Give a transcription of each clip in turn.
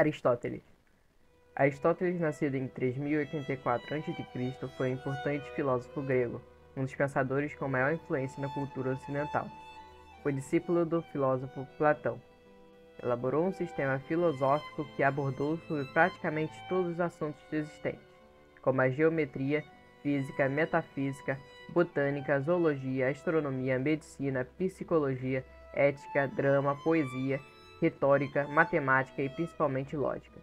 Aristóteles. Aristóteles, nascido em 3084 a.C., foi um importante filósofo grego, um dos pensadores com maior influência na cultura ocidental. Foi discípulo do filósofo Platão. Elaborou um sistema filosófico que abordou sobre praticamente todos os assuntos existentes, como a geometria, física, metafísica, botânica, zoologia, astronomia, medicina, psicologia, ética, drama, poesia, retórica, matemática e principalmente lógica.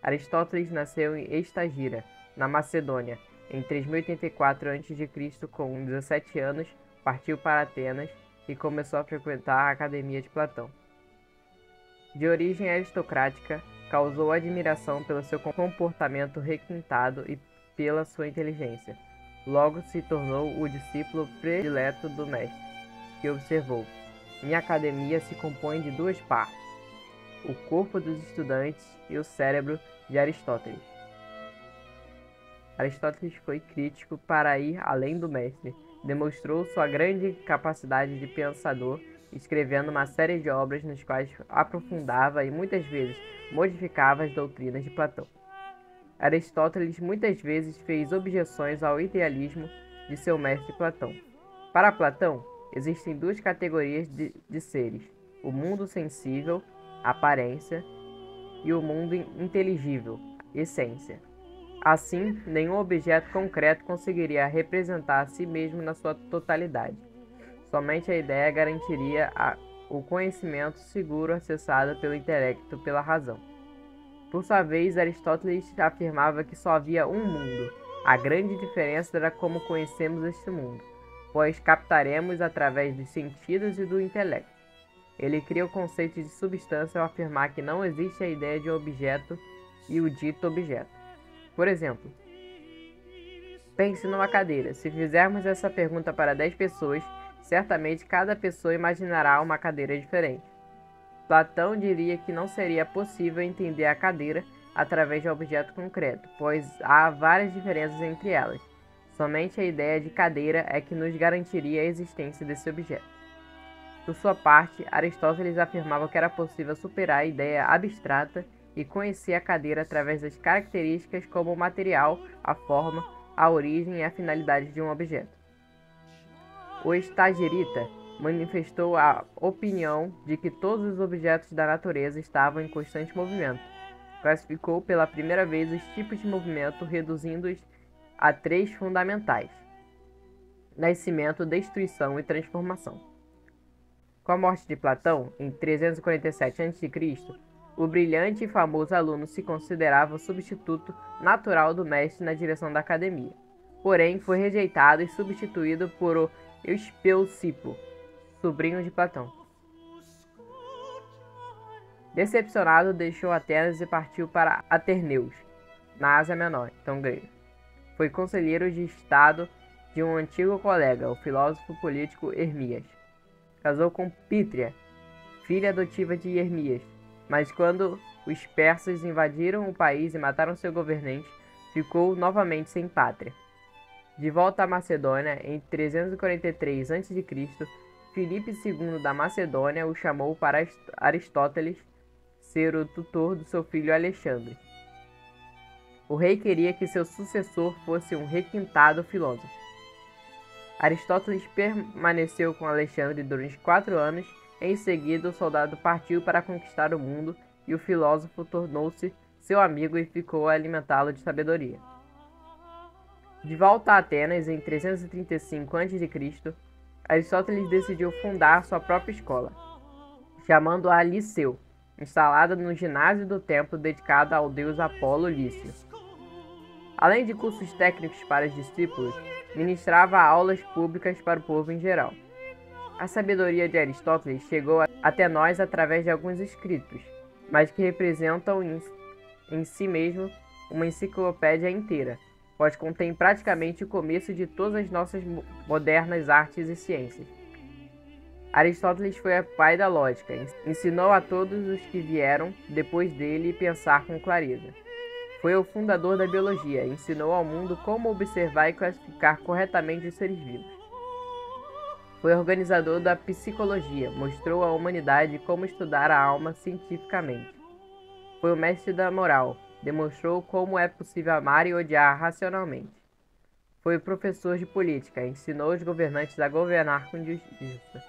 Aristóteles nasceu em Estagira, na Macedônia, em 3084 a.C. Com 17 anos, partiu para Atenas e começou a frequentar a Academia de Platão. De origem aristocrática, causou admiração pelo seu comportamento requintado e pela sua inteligência. Logo se tornou o discípulo predileto do mestre, que observou: minha academia se compõe de duas partes, o corpo dos estudantes e o cérebro de Aristóteles. Aristóteles foi crítico para ir além do mestre, demonstrou sua grande capacidade de pensador, escrevendo uma série de obras nas quais aprofundava e muitas vezes modificava as doutrinas de Platão. Aristóteles muitas vezes fez objeções ao idealismo de seu mestre Platão. Para Platão, existem duas categorias de seres: o mundo sensível, aparência, e o mundo inteligível, essência. Assim, nenhum objeto concreto conseguiria representar a si mesmo na sua totalidade. Somente a ideia garantiria o conhecimento seguro acessado pelo intelecto pela razão. Por sua vez, Aristóteles afirmava que só havia um mundo. A grande diferença era como conhecemos este mundo, pois captaremos através dos sentidos e do intelecto. Ele cria o conceito de substância ao afirmar que não existe a ideia de objeto e o dito objeto. Por exemplo, pense numa cadeira. Se fizermos essa pergunta para 10 pessoas, certamente cada pessoa imaginará uma cadeira diferente. Platão diria que não seria possível entender a cadeira através de um objeto concreto, pois há várias diferenças entre elas. Somente a ideia de cadeira é que nos garantiria a existência desse objeto. Por sua parte, Aristóteles afirmava que era possível superar a ideia abstrata e conhecer a cadeira através das características como o material, a forma, a origem e a finalidade de um objeto. O Estagirita manifestou a opinião de que todos os objetos da natureza estavam em constante movimento. Classificou pela primeira vez os tipos de movimento, reduzindo-os a 3 fundamentais: nascimento, destruição e transformação. Com a morte de Platão, em 347 a.C., o brilhante e famoso aluno se considerava o substituto natural do mestre na direção da academia. Porém, foi rejeitado e substituído por o Euspeusipo, sobrinho de Platão. Decepcionado, deixou Atenas e partiu para Aterneus, na Ásia Menor, então grego. Foi conselheiro de estado de um antigo colega, o filósofo político Hermias. Casou com Pítria, filha adotiva de Hermias, mas quando os persas invadiram o país e mataram seu governante, ficou novamente sem pátria. De volta à Macedônia, em 343 a.C., Filipe II da Macedônia o chamou para Aristóteles ser o tutor do seu filho Alexandre. O rei queria que seu sucessor fosse um requintado filósofo. Aristóteles permaneceu com Alexandre durante 4 anos. Em seguida, o soldado partiu para conquistar o mundo e o filósofo tornou-se seu amigo e ficou a alimentá-lo de sabedoria. De volta a Atenas, em 335 a.C., Aristóteles decidiu fundar sua própria escola, chamando-a Liceu, instalada no ginásio do templo dedicado ao deus Apolo Lício. Além de cursos técnicos para os discípulos, ministrava aulas públicas para o povo em geral. A sabedoria de Aristóteles chegou até nós através de alguns escritos, mas que representam em si mesmo uma enciclopédia inteira, pois contém praticamente o começo de todas as nossas modernas artes e ciências. Aristóteles foi o pai da lógica, ensinou a todos os que vieram depois dele a pensar com clareza. Foi o fundador da biologia, ensinou ao mundo como observar e classificar corretamente os seres vivos. Foi organizador da psicologia, mostrou à humanidade como estudar a alma cientificamente. Foi o mestre da moral. Demonstrou como é possível amar e odiar racionalmente. Foi o professor de política. Ensinou os governantes a governar com justiça.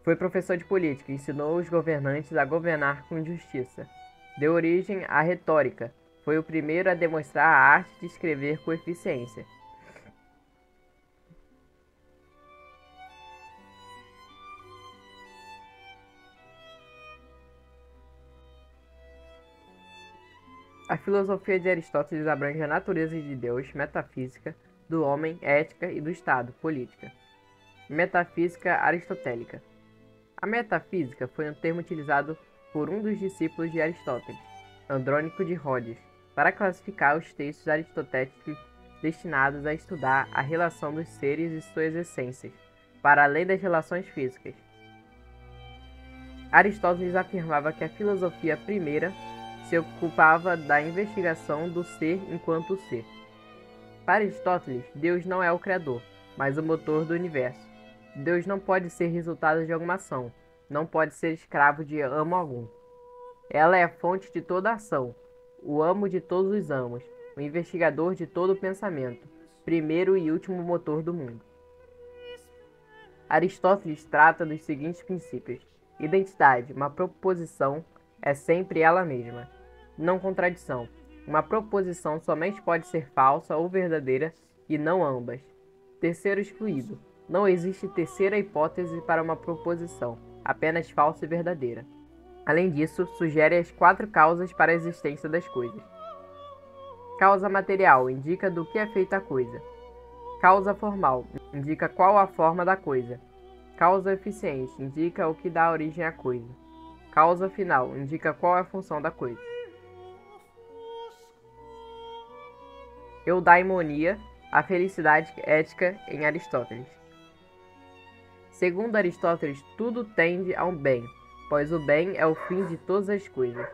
Foi professor de política. Ensinou os governantes a governar com justiça. Deu origem à retórica. Foi o primeiro a demonstrar a arte de escrever com eficiência. A filosofia de Aristóteles abrange a natureza de Deus, metafísica, do homem, ética e do Estado, política. Metafísica aristotélica. A metafísica foi um termo utilizado por um dos discípulos de Aristóteles, Andrônico de Rhodes, para classificar os textos aristotélicos destinados a estudar a relação dos seres e suas essências, para além das relações físicas. Aristóteles afirmava que a filosofia primeira se ocupava da investigação do ser enquanto ser. Para Aristóteles, Deus não é o Criador, mas o motor do universo. Deus não pode ser resultado de alguma ação, não pode ser escravo de amo algum. Ela é a fonte de toda ação, o amo de todos os amos, o investigador de todo o pensamento, primeiro e último motor do mundo. Aristóteles trata dos seguintes princípios: identidade, uma proposição é sempre ela mesma. Não contradição. Uma proposição somente pode ser falsa ou verdadeira e não ambas. Terceiro excluído. Não existe terceira hipótese para uma proposição, apenas falsa e verdadeira. Além disso, sugere as 4 causas para a existência das coisas. Causa material indica do que é feita a coisa. Causa formal indica qual a forma da coisa. Causa eficiente indica o que dá origem à coisa. Causa final indica qual é a função da coisa. Eudaimonia, a felicidade ética em Aristóteles. Segundo Aristóteles, tudo tende ao bem, pois o bem é o fim de todas as coisas.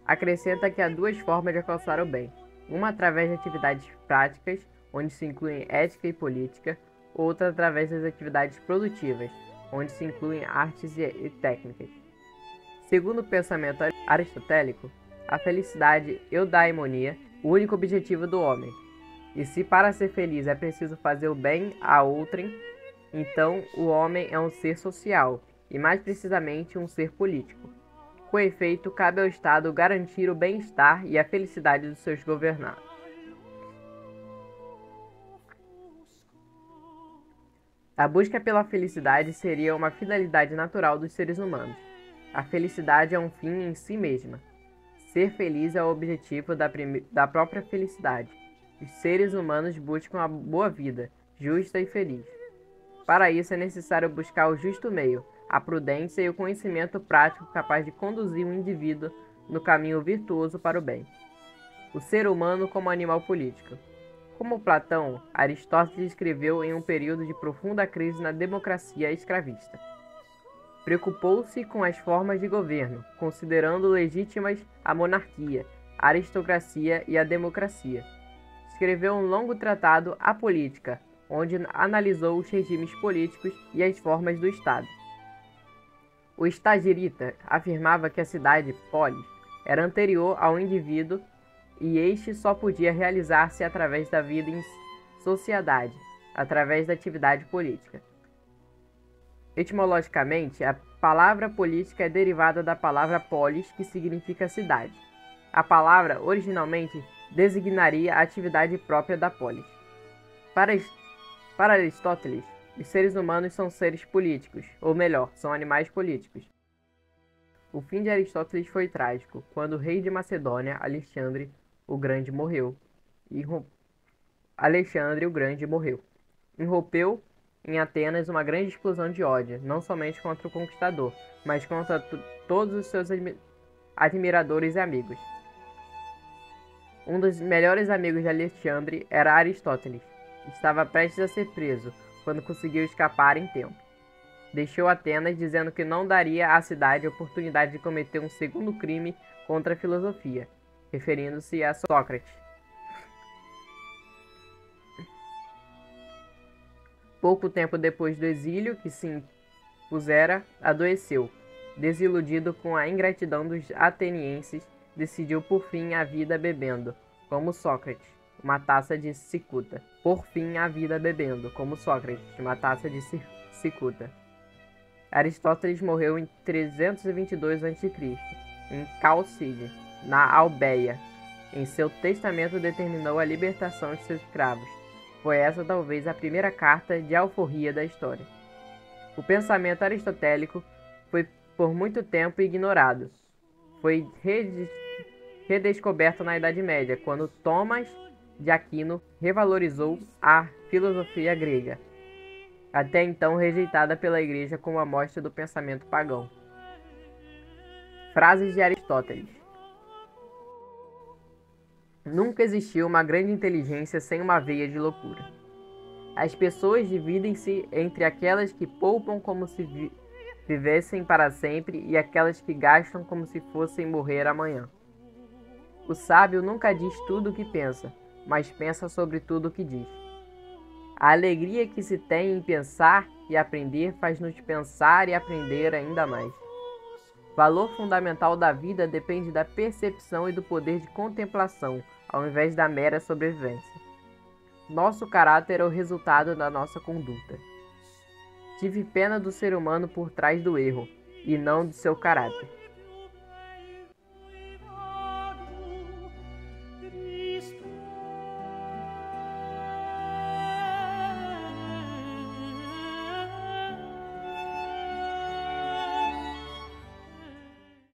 Acrescenta que há 2 formas de alcançar o bem: uma através de atividades práticas, onde se incluem ética e política, outra através das atividades produtivas, onde se incluem artes e técnicas. Segundo o pensamento aristotélico, a felicidade eudaimonia, o único objetivo do homem. E se para ser feliz é preciso fazer o bem a outrem, então o homem é um ser social, e mais precisamente um ser político. Com efeito, cabe ao Estado garantir o bem-estar e a felicidade dos seus governados. A busca pela felicidade seria uma finalidade natural dos seres humanos. A felicidade é um fim em si mesma. Ser feliz é o objetivo da própria felicidade. Os seres humanos buscam a boa vida, justa e feliz. Para isso é necessário buscar o justo meio, a prudência e o conhecimento prático capaz de conduzir o indivíduo no caminho virtuoso para o bem. O ser humano como animal político. Como Platão, Aristóteles escreveu em um período de profunda crise na democracia escravista. Preocupou-se com as formas de governo, considerando legítimas a monarquia, a aristocracia e a democracia. Escreveu um longo tratado A Política, onde analisou os regimes políticos e as formas do Estado. O Estagirita afirmava que a cidade, polis, era anterior ao indivíduo e este só podia realizar-se através da vida em sociedade, através da atividade política. Etimologicamente, a palavra política é derivada da palavra polis, que significa cidade. A palavra, originalmente, designaria a atividade própria da polis. Para Aristóteles, os seres humanos são seres políticos, ou melhor, são animais políticos. O fim de Aristóteles foi trágico, quando o rei de Macedônia, Alexandre o Grande, morreu. Irrompeu em Atenas uma grande explosão de ódio, não somente contra o conquistador, mas contra todos os seus admiradores e amigos. Um dos melhores amigos de Alexandre era Aristóteles. Estava prestes a ser preso, quando conseguiu escapar em tempo. Deixou Atenas dizendo que não daria à cidade a oportunidade de cometer um segundo crime contra a filosofia, referindo-se a Sócrates. Pouco tempo depois do exílio que se impusera, adoeceu. desiludido com a ingratidão dos atenienses, decidiu por fim a vida bebendo, como Sócrates, uma taça de cicuta. Por fim a vida bebendo, como Sócrates, uma taça de cicuta. Aristóteles morreu em 322 a.C., em Calcide, na Albeia. Em seu testamento determinou a libertação de seus escravos. Foi essa talvez a primeira carta de alforria da história. O pensamento aristotélico foi por muito tempo ignorado. Foi redescoberto na Idade Média, quando Tomás de Aquino revalorizou a filosofia grega, até então rejeitada pela Igreja como amostra do pensamento pagão. Frases de Aristóteles. Nunca existiu uma grande inteligência sem uma veia de loucura. As pessoas dividem-se entre aquelas que poupam como se vivessem para sempre e aquelas que gastam como se fossem morrer amanhã. O sábio nunca diz tudo o que pensa, mas pensa sobre tudo o que diz. A alegria que se tem em pensar e aprender faz-nos pensar e aprender ainda mais. O valor fundamental da vida depende da percepção e do poder de contemplação, ao invés da mera sobrevivência. Nosso caráter é o resultado da nossa conduta. Tive pena do ser humano por trás do erro, e não de seu caráter.